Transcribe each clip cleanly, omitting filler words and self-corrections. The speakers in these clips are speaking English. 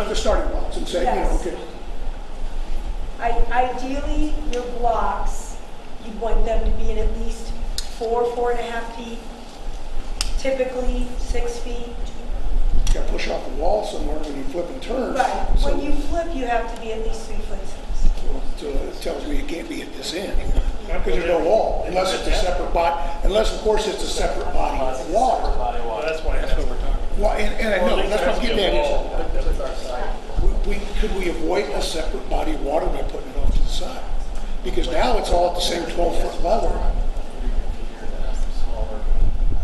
the starting blocks and say, Yes. you know, okay. Ideally, your blocks, you want them to be in at least 4.5 feet, typically 6 feet. You gotta push off the wall somewhere when you flip and turn. Right. So, When you flip, you have to be at least 3 foot 6. so it tells me it can't be at this end, because there's no wall, unless it's a separate body, unless of course it's a separate body of water. Well, that's what we're talking about. Well, and I know, that's what I'm getting at is, That's our side. could we avoid a separate body of water by putting it off to the side? Because now it's all at the same 12-foot level.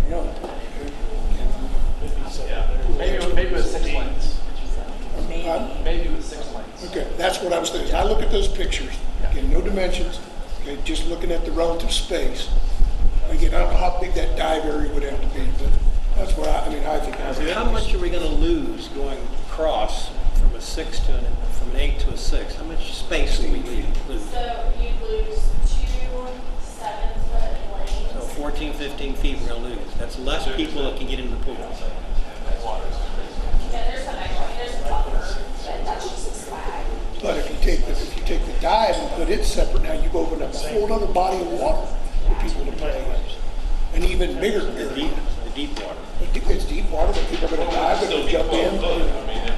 You know, Maybe with 6 lanes. uh, Maybe with 6 lanes. Okay, that's what I was thinking. I look at those pictures, okay, no dimensions, okay, just looking at the relative space. Again, I don't know how big that dive area would have to be, but that's what I mean, I think. How much are we going to lose going across from a 6 to from an 8 to a 6? How much space do we lose? So you lose 2 7-foot lanes. So 14, 15 feet we're going to lose. That's less people that can get in the pool. Yeah, there's some extra, there's some buffers, but that's just a swag. But if you take the dive and put it separate, now you've opened up a whole other body of water for people to play in. An even bigger area. The deep water. It's deep water, but people are gonna dive, they're gonna jump in. I mean,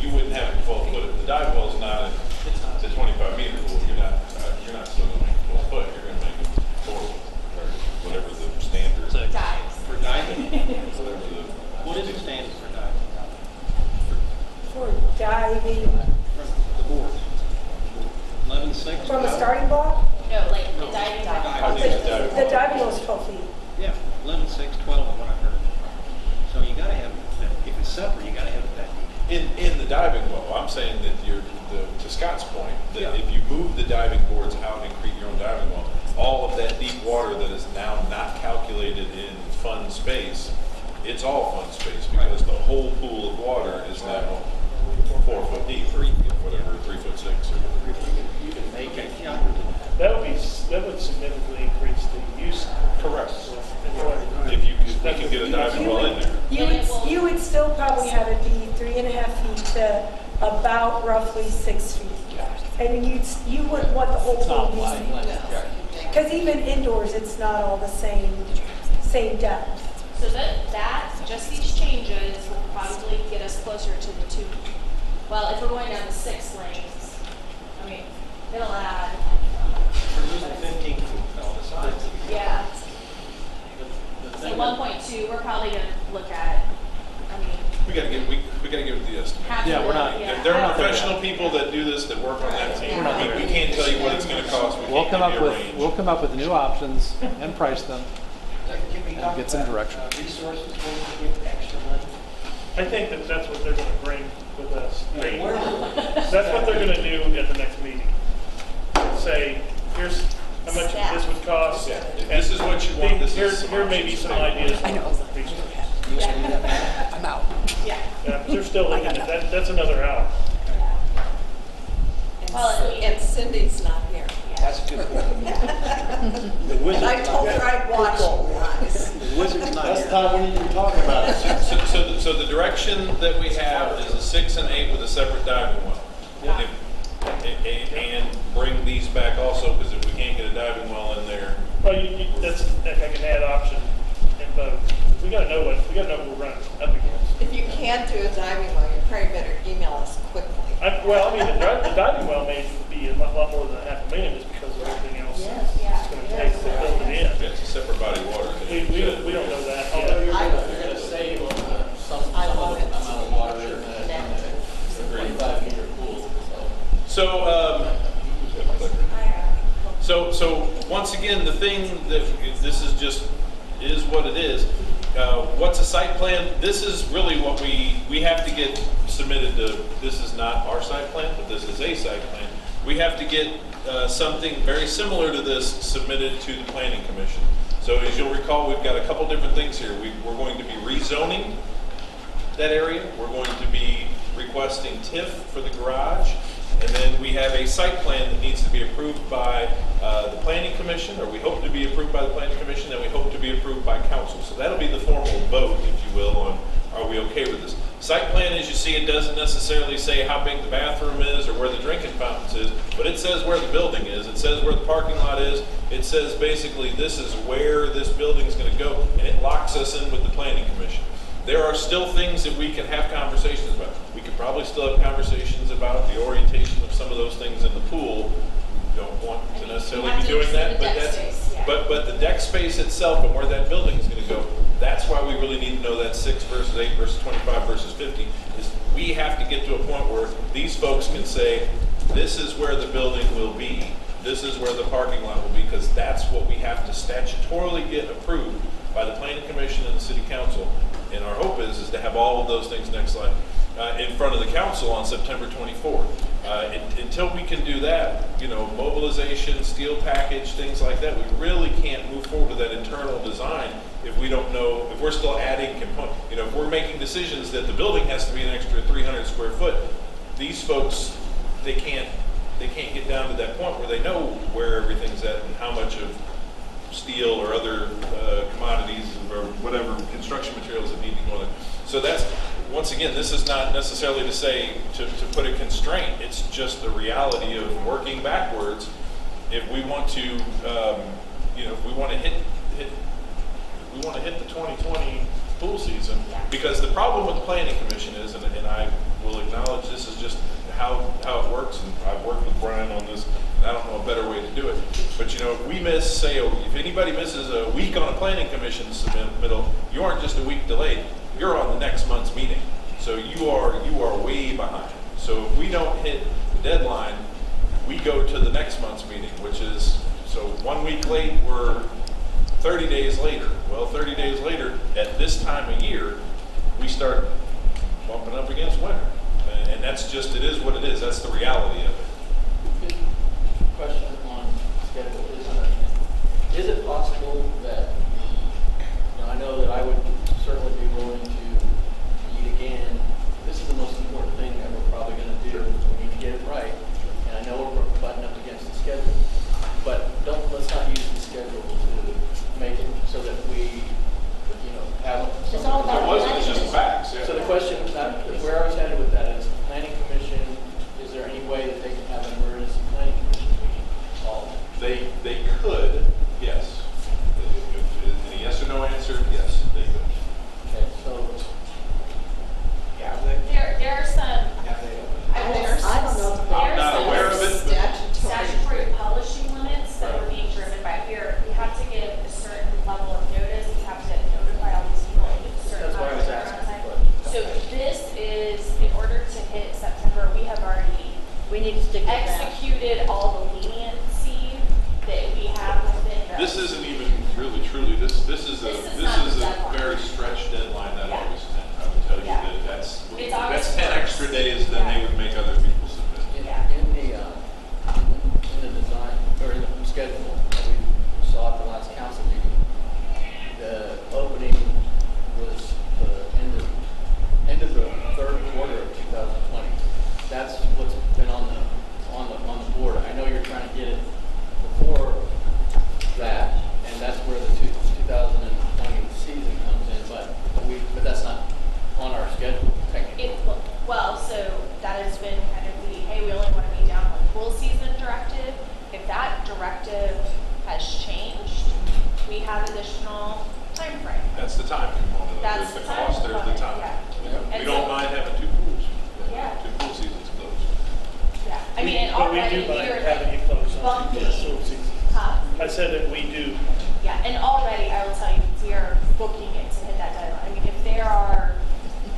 you wouldn't have it 12 foot. If the dive well's not, it's a 25-meter pool. You're not still gonna make it 12 foot. You're gonna make it 4 foot, or whatever the standard. Dives. For diving? Whatever the. What is the standard for diving? For diving The board. 11.6? from a starting block, No, like the diving. the diving was 12 feet. Yeah, 11.6, 12 is what I heard. So you got to have, if it's separate, you got to have it that deep. In the diving well, I'm saying that to Scott's point, that Yeah. if you move the diving boards out and create your own diving well, all of that deep water that is now not calculated in fund space, it's all fund space because the whole pool of water is now 4 foot deep, whatever, 3 foot 6. You can make it. That would significantly increase the use. Correct. If If we can get a diving well in there. You would still probably have it be 3.5 feet to about roughly 6 feet. And you wouldn't want the whole pool to be, because even indoors, it's not all the same depth. So just these changes will probably get us closer to the 2. Well, if we're going down to 6 lanes, I mean, it'll add. We're losing 15 feet on the sides. Yeah. The So thing 1.2, we're probably gonna look at, I mean, We gotta give it the estimate. half. Yeah, of we're the- not- yeah. There are professional people that do this, that work on that team. We can't tell you what it's gonna cost. We We'll can't come give up you a with, range. we'll come up with new options and price them. And get some direction. Resources, where we get extra money. I think that's what they're gonna bring with us. That's what they're gonna do at the next meeting. Say, here's how much this would cost. Yeah, if this is what you want, this is some Here may be options. some ideas. I know. I'm out. Yeah. Yeah, but they're still looking at that. That's another hour. Well, And Cindy's not here. That's a good point. The wizard's And I told her I'd watch you guys. The wizard's not here. Tom, when you were talking about it. So the direction that we have is a 6 and 8 with a separate diving well. And bring these back also, because if we can't get a diving well in there, Well, that's like an add option in both. We gotta know what we're running up against. If you can't do a diving well, you probably better email us quickly. Well, I mean, the diving well may be a lot more than $500,000 just because of everything else it's going to take to build it in. it's a separate body of water. We don't know that Although yet. you're gonna save on some of the amount of water in the 25-meter pool, so. So once again, the thing that this is what it is. What's a site plan? This is really what we have to get submitted to. This is not our site plan, but this is a site plan. We have to get something very similar to this submitted to the Planning Commission. So as you'll recall, we've got a couple different things here. We're going to be rezoning that area. We're going to be requesting TIF for the garage. And then we have a site plan that needs to be approved by the Planning Commission, or we hope to be approved by the Planning Commission, and we hope to be approved by Council. So that'll be the formal vote, if you will, on are we okay with this. Site plan, as you see, it doesn't necessarily say how big the bathroom is or where the drinking fountains is, but it says where the building is, it says where the parking lot is, it says basically this is where this building is gonna go, and it locks us in with the planning commission. There are still things that we can have conversations about. We could probably still have conversations about the orientation of some of those things in the pool. We don't want to necessarily be doing that, but that's, but the deck space itself and where that building is gonna go, that's why we really need to know that 6 versus 8 versus 25 versus 50, is we have to get to a point where these folks can say, this is where the building will be, this is where the parking lot will be, because that's what we have to statutorily get approved by the planning commission and the city council. And our hope is to have all of those things, next slide, in front of the council on September 24th. Until we can do that, you know, mobilization, steel package, things like that, we really can't move forward with that internal design if we don't know, if we're still adding components. You know, if we're making decisions that the building has to be an extra 300 square foot, these folks, they can't get down to that point where they know where everything's at and how much of steel or other commodities or whatever construction materials that need to go in. So that's, once again, this is not necessarily to say to put a constraint. It's just the reality of working backwards. If we want to, you know, if we want to hit the 2020 pool season, because the problem with the planning commission is, and I will acknowledge this is just how it works, and I've worked with Brian on this, and I don't know a better way to do it. But you know, if we miss, say, if anybody misses a week on a planning commission submittal, you aren't just a week delayed, you're on the next month's meeting. So you are way behind. So if we don't hit the deadline, we go to the next month's meeting, which is, so 1 week late, we're 30 days later. Well, 30 days later, at this time of year, we start bumping up against winter. And that's just, it is what it is. That's the reality of it. Question on schedule. Is it possible that, you know, I know that I would certainly be willing to meet again. This is the most important thing that we're probably going to do. We need to get it right. And I know we're butting up against the schedule. But let's not use the schedule to make it so that we, you know, have. It's all about It wasn't, it's just facts. Yeah. So the question, where I was headed with that is, planning commission, is there any way that they can have an emergency planning commission meeting called? They could, yes. Any yes or no answer? Yes, they could. Okay, so. There are some, I don't know. I'm not aware of it, but statutory publishing limits that are being driven by here. We have to give a certain level of notice, we have to notify all these people in a certain That's why I amount was of asking. time. So this is, in order to hit September, we have already We need to stick with that. executed all the leniency that we have within the. this isn't even really truly, this is This is not the a deadline. very stretched deadline, that Yeah. August 10th. I would tell you Yeah. that that's It's that's August 10 1st. extra days than they Yeah. would make other people submit. In the design, or in the schedule that we saw at the last council meeting, the opening was the end of the third quarter of 2020. That's what's been on the board. I know you're trying to get it before that, and that's where the 2020 season comes in, but that's not on our schedule technically. Well, so that has been kind of the, hey, we only want to be down on pool season directive. If that directive has changed, we have additional time frame. That's the time component. That's There's the the time cost, there's the component, time. yeah. You know, And we don't so- mind having 2 pools. Yeah. 2 pool seasons closed. Yeah, I mean, and But we already do mind we're having you close on bumping, the pool season. I said that we do. yeah, and already I will tell you, we are booking it to hit that deadline. I mean, if there are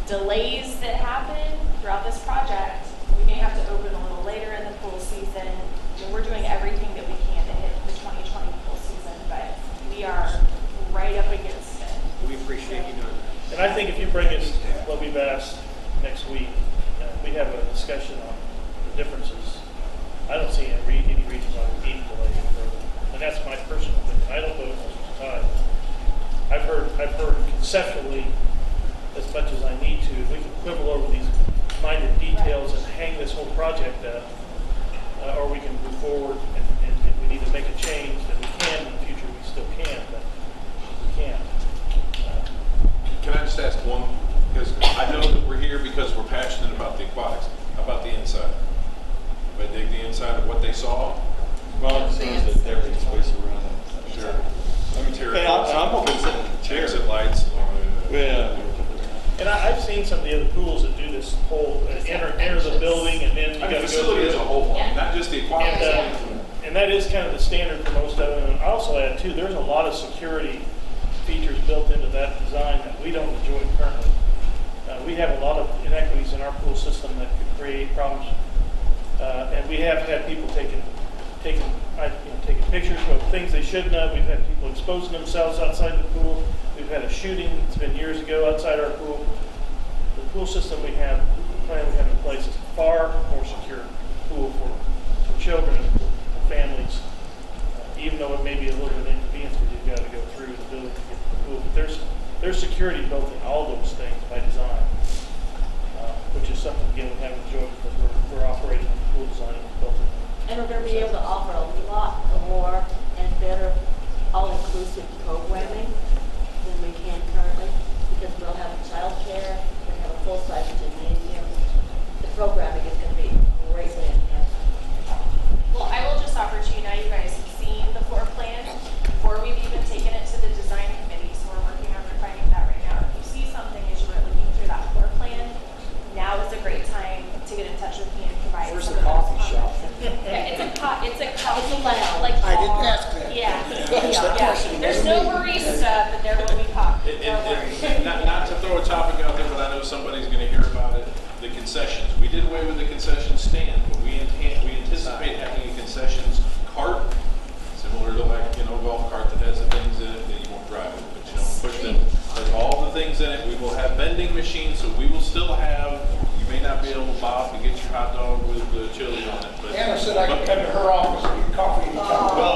delays that happen throughout this project, we may have to open a little later in the pool season. And we're doing everything that we can to hit the 2020 pool season, but we are right up against it. We appreciate you doing that. And I think if you bring in what we've asked next week, we have a discussion on the differences. I don't see any reason why we need to delay it further. And that's my personal opinion. I don't know most of the time. I've heard conceptually as much as I need to. If we can quibble over these minor details and hang this whole project up, or we can move forward and if we need to make a change that we can in the future, we still can, but we can't. Can I just ask one? Because I know that we're here seen some of the other pools that do this whole, enter the building and then you I gotta mean, go facility as a through. whole, Yeah. not just the aquatics. And that is kind of the standard for most of them. And I also add too, there's a lot of security features built into that design that we don't enjoy currently. We have a lot of inequities in our pool system that could create problems. And we have had people taking pictures of things they shouldn't have. We've had people exposing themselves outside the pool. We've had a shooting, it's been years ago, outside our pool. The pool system we have, the plan we have in place is far more secure pool for children and for families. Even though it may be a little bit inconvenient because you've got to go through the building to get to the pool. But there's security built in all those things by design, which is something, again, we haven't enjoyed because we're operating on the pool design that's built in. And we're going to be able to offer a lot more and better all-inclusive programming than we can currently, because we'll have childcare, we'll have a full-size gymnasium. The programming is going to be greatly enhanced. Well, I will just offer to you, now you guys have seen the floor plan, before we've even taken it to the design committee, so we're working on refining that right now. If you see something as you were looking through that floor plan, now is a great time to get in touch with me and provide. Where's some the of those coffee shop? Yeah, it's a coffee, It's a lounge. like I didn't bar. ask that. Yeah, That's the question. yeah. There's no barista, but there will be coffee. Don't worry. And not to throw a topic out there, but I know somebody's gonna hear about it, the concessions. We did away with the concession stand, but we anticipate having a concessions cart, similar to like, a golf cart that has the things in it that you won't drive it, but push them. There's all the things in it. We will have vending machines, so we will still have, you may not be able, Bob, to get your hot dog with the chili on it, but. Anna said I could come to her office and get coffee anytime. Well,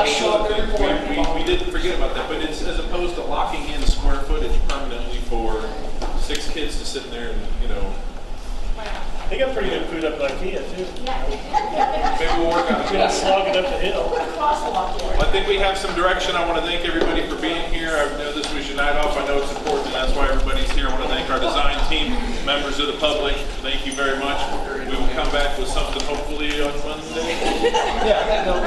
I show up every morning. we didn't forget about that, but it's as opposed to locking in square footage permanently for 6 kids to sit in there and, They got pretty good food up at IKEA too. Yeah, they do. maybe we'll work on We're not it. slogging up the hill. Crosswalk there. Well, I think we have some direction. I want to thank everybody for being here. I know this was your night off. I know it's important, and that's why everybody's here. I want to thank our design team, members of the public. Thank you very much. We will come back with something hopefully on Monday. Yeah, no,